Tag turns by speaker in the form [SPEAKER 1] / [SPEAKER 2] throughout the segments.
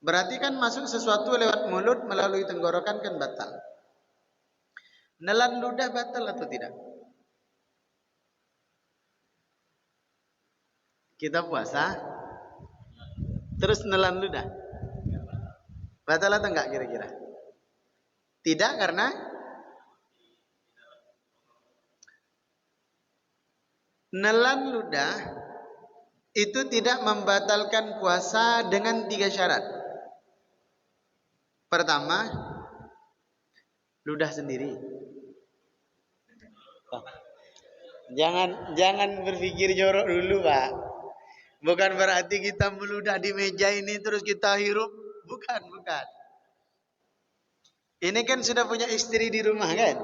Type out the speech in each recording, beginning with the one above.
[SPEAKER 1] Berarti kan masuk sesuatu lewat mulut melalui tenggorokan kan batal. Nelan ludah batal atau tidak? Kita puasa, terus nelan ludah, batal atau enggak kira-kira? Tidak, karena nelan ludah itu tidak membatalkan puasa dengan 3 syarat. Pertama, ludah sendiri. Jangan berpikir jorok dulu, Pak. Bukan berarti kita meludah di meja ini terus kita hirup. Bukan. Ini kan sudah punya istri di rumah kan?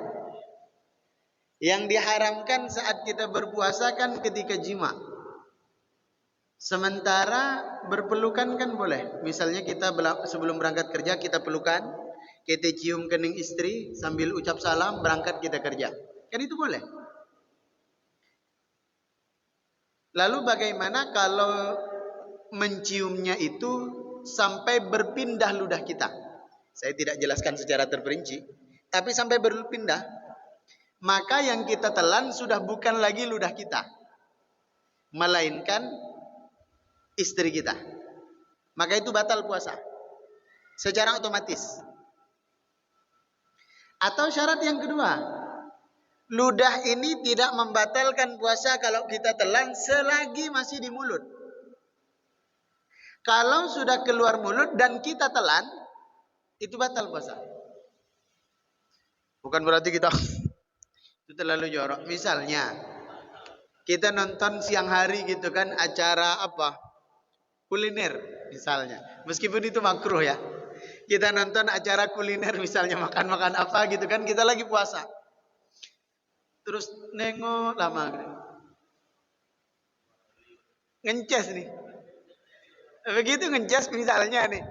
[SPEAKER 1] Yang diharamkan saat kita berpuasa kan ketika jima. Sementara berpelukan kan boleh. Misalnya kita sebelum berangkat kerja kita pelukan, kita cium kening istri sambil ucap salam, berangkat kita kerja. Kan itu boleh. Lalu bagaimana kalau menciumnya itu sampai berpindah ludah kita? Saya tidak jelaskan secara terperinci, tapi sampai berpindah. Maka yang kita telan sudah bukan lagi ludah kita, melainkan istri kita. Maka itu batal puasa secara otomatis. Atau syarat yang kedua, ludah ini tidak membatalkan puasa kalau kita telan selagi masih di mulut. Kalau sudah keluar mulut dan kita telan, itu batal puasa. Bukan berarti kita itu terlalu jorok. Misalnya kita nonton siang hari gitu kan, acara apa, kuliner misalnya, meskipun itu makruh ya. Kita nonton acara kuliner misalnya, makan-makan apa gitu kan, kita lagi puasa. Terus nengok lama ngences nih, begitu ngences misalnya nih,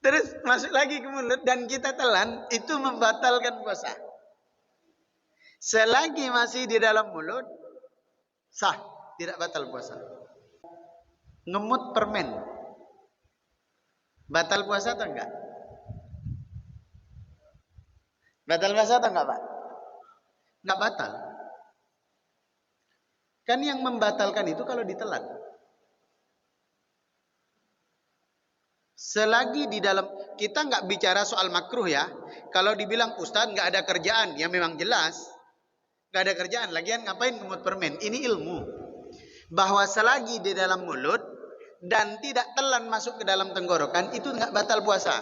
[SPEAKER 1] terus masuk lagi ke mulut dan kita telan, itu membatalkan puasa. Selagi masih di dalam mulut sah, tidak batal puasa. Ngemut permen batal puasa atau enggak? Batal puasa atau enggak, Pak? Enggak batal. Kan yang membatalkan itu kalau ditelan. Selagi di dalam, kita enggak bicara soal makruh ya. Kalau dibilang Ustaz enggak ada kerjaan, ya memang jelas enggak ada kerjaan. Lagian ngapain ngemut permen? Ini ilmu. Bahwa selagi di dalam mulut dan tidak telan masuk ke dalam tenggorokan, itu enggak batal puasa.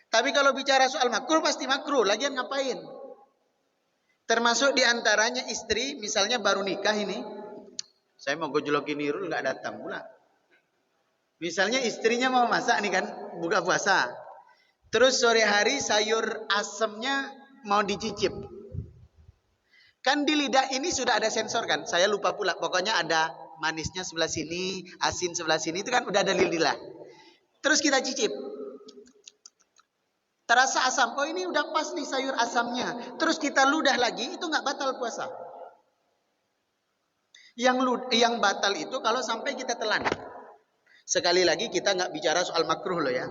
[SPEAKER 1] Tapi kalau bicara soal makruh, pasti makruh. Lagian ngapain? Termasuk diantaranya istri, misalnya baru nikah ini, saya mau gojlokin Nirul nggak datang pula. Misalnya istrinya mau masak nih kan, buka puasa. Terus sore hari sayur asemnya mau dicicip. Kan di lidah ini sudah ada sensor kan? Saya lupa pula. Pokoknya ada manisnya sebelah sini, asin sebelah sini, itu kan udah ada di lidah. Terus kita cicip. Terasa asam, oh ini udah pas nih sayur asamnya. Terus kita ludah lagi, itu nggak batal puasa. Yang batal itu kalau sampai kita telan. Sekali lagi kita nggak bicara soal makruh loh ya.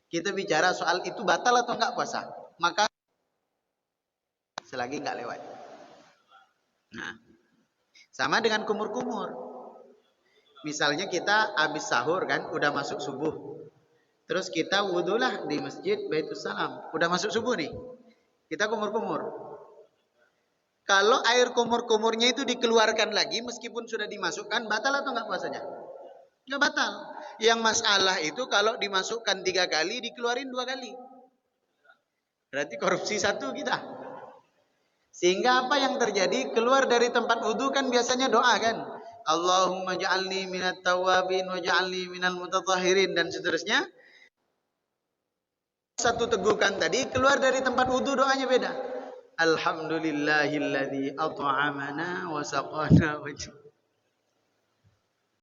[SPEAKER 1] Kita bicara soal itu batal atau nggak puasa. Maka selagi nggak lewat. Nah, sama dengan kumur-kumur. Misalnya kita habis sahur kan, udah masuk subuh. Terus kita wudhulah di masjid Baitul Salam. Udah masuk subuh nih. Kita kumur-kumur. Kalau air kumur-kumurnya itu dikeluarkan lagi meskipun sudah dimasukkan, batal atau enggak puasanya? Enggak batal. Yang masalah itu kalau dimasukkan 3 kali, dikeluarin 2 kali. Berarti korupsi 1 kita. Sehingga apa yang terjadi? Keluar dari tempat wudhu kan biasanya doa kan? Allahumma ja'alni minat tawabin wa ja'alni minal mutatahhirin dan seterusnya. Satu tegukan tadi keluar dari tempat wudhu doanya beda. Alhamdulillahilladzi at'amana wa saqana.